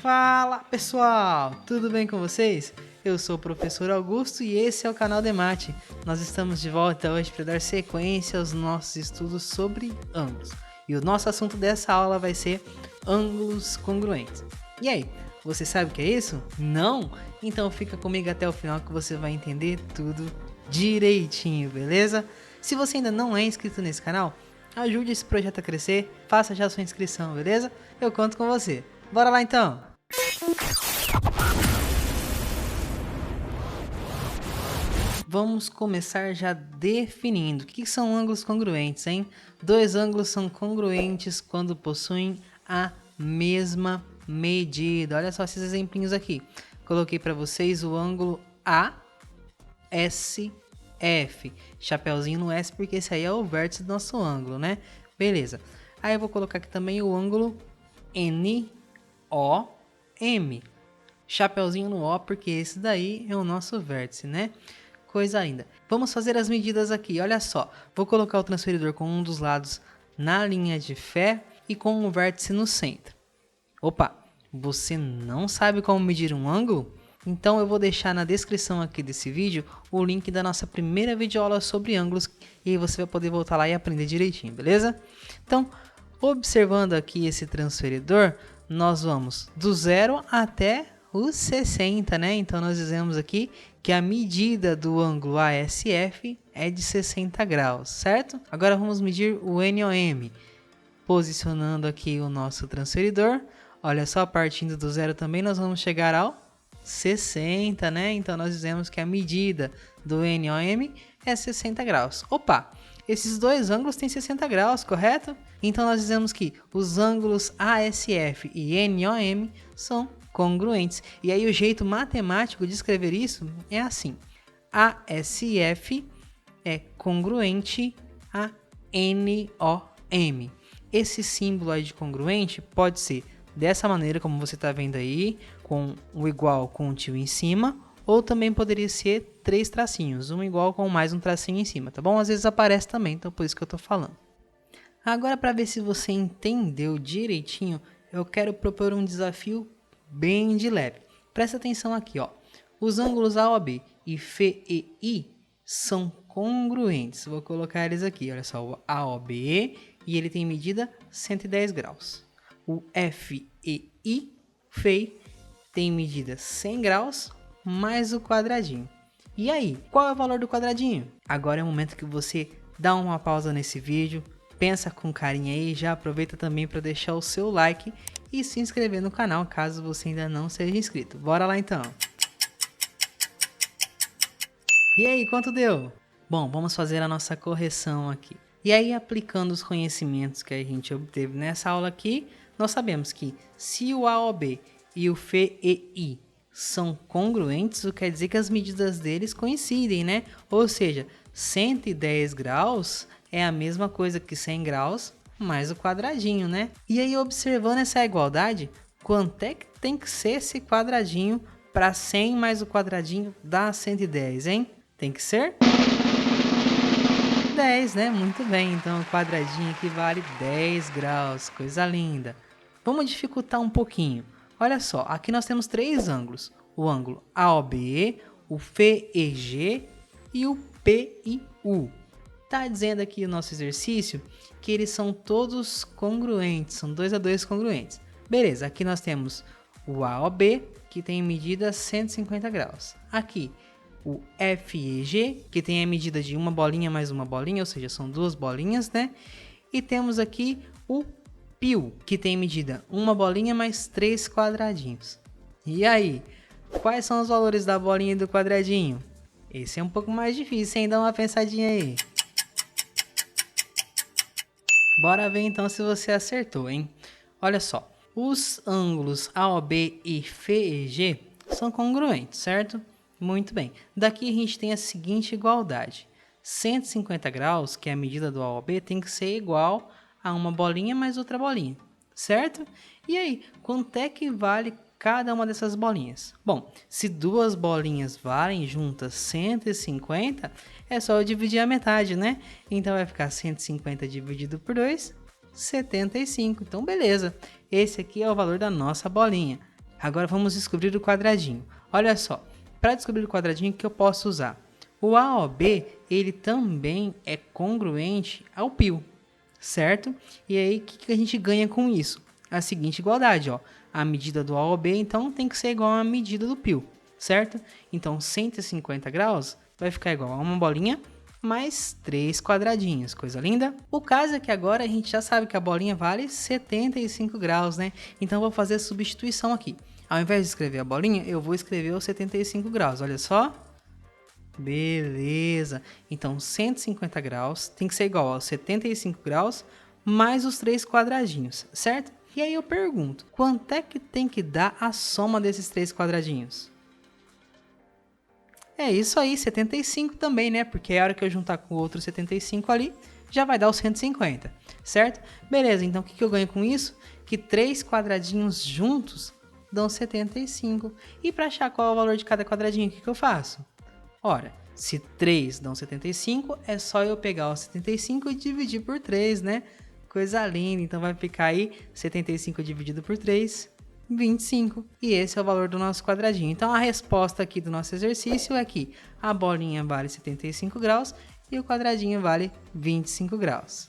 Fala pessoal, tudo bem com vocês? Eu sou o professor Augusto e esse é o canal Demate. Nós estamos de volta hoje para dar sequência aos nossos estudos sobre ângulos. E o nosso assunto dessa aula vai ser ângulos congruentes. E aí, você sabe o que é isso? Não? Então fica comigo até o final que você vai entender tudo direitinho, beleza? Se você ainda não é inscrito nesse canal, ajude esse projeto a crescer, faça já sua inscrição, beleza? Eu conto com você. Bora lá então! Vamos começar já definindo o que são ângulos congruentes, hein? Dois ângulos são congruentes quando possuem a mesma medida. Olha só esses exemplinhos aqui. Coloquei para vocês o ângulo ASF. Chapeuzinho no S porque esse aí é o vértice do nosso ângulo, né? Beleza. Aí eu vou colocar aqui também o ângulo NOM. Chapeuzinho no O porque esse daí é o nosso vértice, né? Coisa ainda. Vamos fazer as medidas aqui, olha só. Vou colocar o transferidor com um dos lados na linha de fé e com o vértice no centro. Opa, você não sabe como medir um ângulo? Então eu vou deixar na descrição aqui desse vídeo o link da nossa primeira videoaula sobre ângulos e aí você vai poder voltar lá e aprender direitinho, beleza? Então, observando aqui esse transferidor, nós vamos do 0 até os 60, né? Então nós dizemos aqui que a medida do ângulo ASF é de 60 graus, certo? Agora vamos medir o NOM. Posicionando aqui o nosso transferidor, olha só, partindo do 0 também nós vamos chegar ao 60, né? Então nós dizemos que a medida do NOM é 60 graus. Opa, esses dois ângulos têm 60 graus, correto? Então nós dizemos que os ângulos ASF e NOM são congruentes. E aí o jeito matemático de escrever isso é assim: ASF é congruente a NOM. Esse símbolo aí de congruente pode ser dessa maneira como você está vendo aí, com o igual com o tio em cima, ou também poderia ser 3 tracinhos, um igual com mais um tracinho em cima, tá bom? Às vezes aparece também, então por isso que eu estou falando. Agora, para ver se você entendeu direitinho, eu quero propor um desafio bem de leve. Presta atenção aqui, ó. Os ângulos AOB e FEI são congruentes. Vou colocar eles aqui, olha só, o AOB e ele tem medida 110 graus. O FEI, tem medida 100 graus mais o quadradinho. E aí, qual é o valor do quadradinho? Agora é o momento que você dá uma pausa nesse vídeo, pensa com carinho aí, já aproveita também para deixar o seu like e se inscrever no canal caso você ainda não seja inscrito. Bora lá então! E aí, quanto deu? Bom, vamos fazer a nossa correção aqui. E aí, aplicando os conhecimentos que a gente obteve nessa aula aqui, nós sabemos que se o AOB e o FEI são congruentes, o que quer dizer que as medidas deles coincidem, né? Ou seja, 110 graus é a mesma coisa que 100 graus mais o quadradinho, né? E aí, observando essa igualdade, quanto é que tem que ser esse quadradinho para 100 mais o quadradinho dá 110, hein? Tem que ser 10, né? Muito bem, então o quadradinho aqui vale 10 graus, coisa linda. Vamos dificultar um pouquinho. Olha só, aqui nós temos 3 ângulos. O ângulo AOB, o FEG e o PIU. Tá dizendo aqui o nosso exercício que eles são todos congruentes, são 2 a 2 congruentes. Beleza, aqui nós temos o AOB, que tem medida 150 graus. Aqui, o FEG, que tem a medida de uma bolinha mais uma bolinha, ou seja, são 2 bolinhas, né? E temos aqui o PIU, que tem medida uma bolinha mais 3 quadradinhos. E aí, quais são os valores da bolinha e do quadradinho? Esse é um pouco mais difícil, hein? Dá uma pensadinha aí. Bora ver então se você acertou, hein? Olha só, os ângulos AOB e FEG são congruentes, certo? Muito bem. Daqui a gente tem a seguinte igualdade. 150 graus, que é a medida do AOB, tem que ser igual a uma bolinha mais outra bolinha, certo? E aí, quanto é que vale cada uma dessas bolinhas? Bom, se 2 bolinhas valem juntas 150, é só eu dividir a metade, né? Então vai ficar 150 dividido por 2, 75. Então beleza, esse aqui é o valor da nossa bolinha. Agora vamos descobrir o quadradinho. Olha só, para descobrir o quadradinho, o que eu posso usar? O AOB, ele também é congruente ao π, certo? E aí, o que a gente ganha com isso? A seguinte igualdade, ó. A medida do AOB, então, tem que ser igual à medida do π, certo? Então, 150 graus vai ficar igual a uma bolinha mais 3 quadradinhos, coisa linda? O caso é que agora a gente já sabe que a bolinha vale 75 graus, né? Então, eu vou fazer a substituição aqui. Ao invés de escrever a bolinha, eu vou escrever os 75 graus, olha só. Beleza, então 150 graus tem que ser igual aos 75 graus mais os 3 quadradinhos, certo? E aí eu pergunto, quanto é que tem que dar a soma desses 3 quadradinhos? É isso aí, 75 também, né? Porque a hora que eu juntar com o outro 75 ali, já vai dar os 150, certo? Beleza, então o que eu ganho com isso? Que 3 quadradinhos juntos dão 75. E para achar qual é o valor de cada quadradinho, o que eu faço? Ora, se 3 dão 75, é só eu pegar os 75 e dividir por 3, né? Coisa linda, então vai ficar aí 75 dividido por 3, 25. E esse é o valor do nosso quadradinho. Então a resposta aqui do nosso exercício é que a bolinha vale 75 graus e o quadradinho vale 25 graus.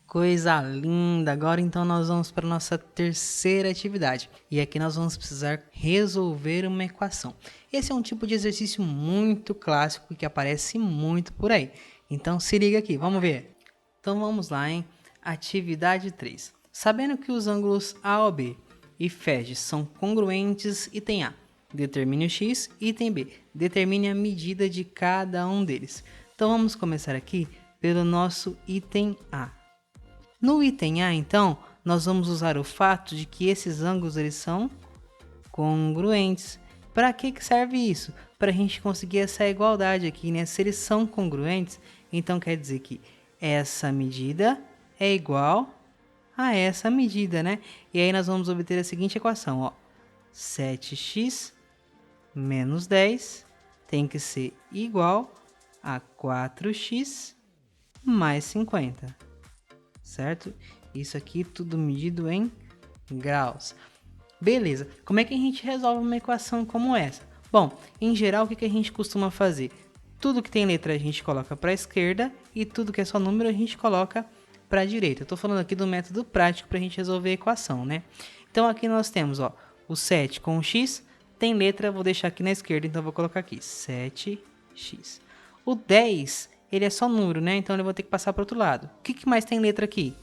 Coisa linda! Agora então nós vamos para a nossa terceira atividade. E aqui nós vamos precisar resolver uma equação. Esse é um tipo de exercício muito clássico que aparece muito por aí. Então se liga aqui, vamos ver. Então vamos lá, hein? Atividade 3. Sabendo que os ângulos AOB e FEG são congruentes, item A, determine o x, item B, determine a medida de cada um deles. Então vamos começar aqui pelo nosso item A. No item A, então, nós vamos usar o fato de que esses ângulos eles são congruentes. Para que serve isso? Para a gente conseguir essa igualdade aqui, né? Se eles são congruentes, então quer dizer que essa medida é igual a essa medida, né? E aí nós vamos obter a seguinte equação, ó. 7x menos 10 tem que ser igual a 4x mais 50. Certo? Isso aqui tudo medido em graus. Beleza, como é que a gente resolve uma equação como essa? Bom, em geral, o que a gente costuma fazer? Tudo que tem letra a gente coloca para a esquerda e tudo que é só número a gente coloca para a direita. Eu estou falando aqui do método prático para a gente resolver a equação, né? Então aqui nós temos, ó, o 7 com o x, tem letra, vou deixar aqui na esquerda, então vou colocar aqui 7x. O 10... ele é só número, né? Então ele vai ter que passar para o outro lado. O que mais tem letra aqui?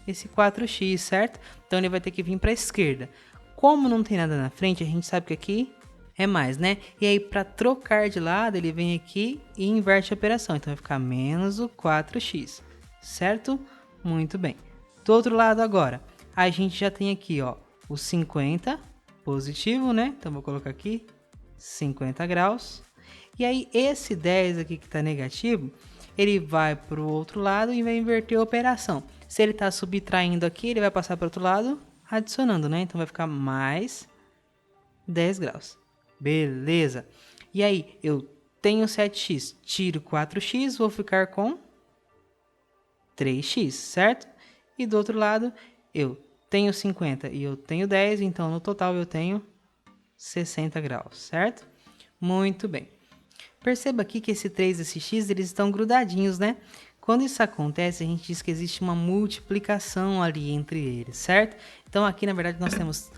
Esse 4x, certo? Então ele vai ter que vir para a esquerda. Como não tem nada na frente, a gente sabe que aqui é mais, né? E aí para trocar de lado, ele vem aqui e inverte a operação. Então vai ficar menos o 4x, certo? Muito bem. Do outro lado agora, a gente já tem aqui, ó, o 50 positivo, né? Então vou colocar aqui 50 graus. E aí esse 10 aqui que está negativo, ele vai para o outro lado e vai inverter a operação. Se ele está subtraindo aqui, ele vai passar para o outro lado, adicionando, né? Então vai ficar mais 10 graus. Beleza. E aí, eu tenho 7x, tiro 4x, vou ficar com 3x, certo? E do outro lado, eu tenho 50 e eu tenho 10, então no total eu tenho 60 graus, certo? Muito bem. Perceba aqui que esse 3 e esse x, eles estão grudadinhos, né? Quando isso acontece, a gente diz que existe uma multiplicação ali entre eles, certo? Então aqui, na verdade, nós temos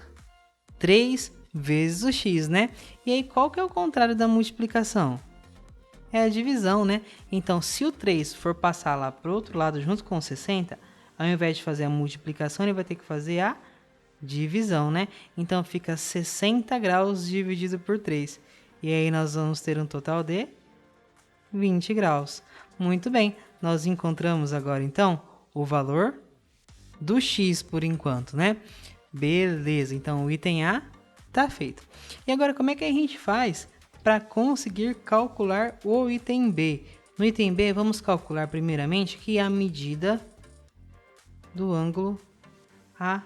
3 vezes o x, né? E aí, qual que é o contrário da multiplicação? É a divisão, né? Então, se o 3 for passar lá para o outro lado junto com o 60, ao invés de fazer a multiplicação, ele vai ter que fazer a divisão, né? Então, fica 60 graus dividido por 3. E aí, nós vamos ter um total de 20 graus. Muito bem, nós encontramos agora, então, o valor do x por enquanto, né? Beleza, então o item A tá feito. E agora, como é que a gente faz para conseguir calcular o item B? No item B, vamos calcular primeiramente que a medida do ângulo AOB,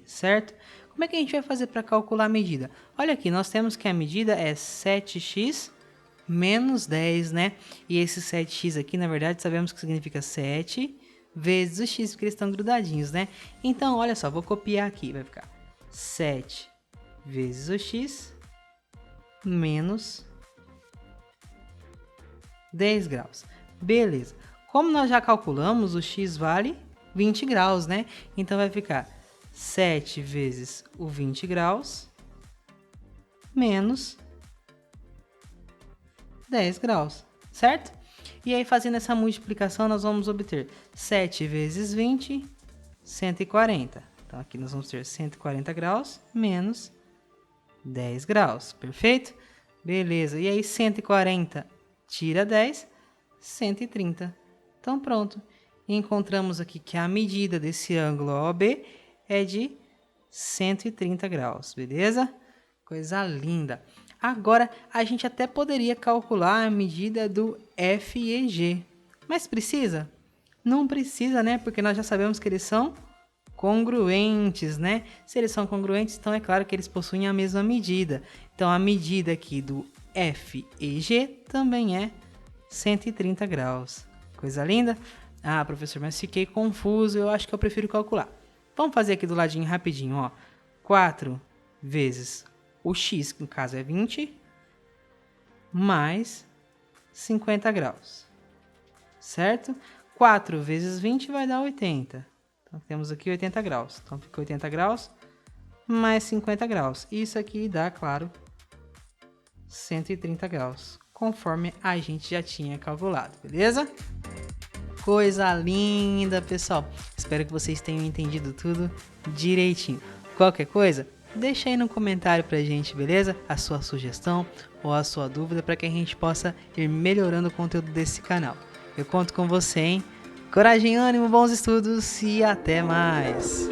certo? Como é que a gente vai fazer para calcular a medida? Olha aqui, nós temos que a medida é 7x menos 10, né? E esse 7x aqui, na verdade, sabemos que significa 7 vezes o x, porque eles estão grudadinhos, né? Então, olha só, vou copiar aqui, vai ficar 7 vezes o x menos 10 graus. Beleza. Como nós já calculamos, o x vale 20 graus, né? Então vai ficar 7 vezes o 20 graus menos 10 graus, certo? E aí, fazendo essa multiplicação, nós vamos obter 7 vezes 20, 140. Então, aqui nós vamos ter 140 graus menos 10 graus, perfeito? Beleza, e aí 140 tira 10, 130. Então, pronto. Encontramos aqui que a medida desse ângulo OB é de 130 graus, beleza? Coisa linda. Agora, a gente até poderia calcular a medida do FEG. Mas precisa? Não precisa, né? Porque nós já sabemos que eles são congruentes, né? Se eles são congruentes, então é claro que eles possuem a mesma medida. Então, a medida aqui do FEG também é 130 graus. Coisa linda? Ah, professor, mas fiquei confuso, eu acho que eu prefiro calcular. Vamos fazer aqui do ladinho rapidinho, ó. 4 vezes o x, que no caso é 20, mais 50 graus, certo? 4 vezes 20 vai dar 80. Então, temos aqui 80 graus. Então, fica 80 graus mais 50 graus. Isso aqui dá, claro, 130 graus, conforme a gente já tinha calculado, beleza? Coisa linda, pessoal. Espero que vocês tenham entendido tudo direitinho. Qualquer coisa, deixa aí no comentário pra gente, beleza? A sua sugestão ou a sua dúvida para que a gente possa ir melhorando o conteúdo desse canal. Eu conto com você, hein? Coragem, ânimo, bons estudos e até mais!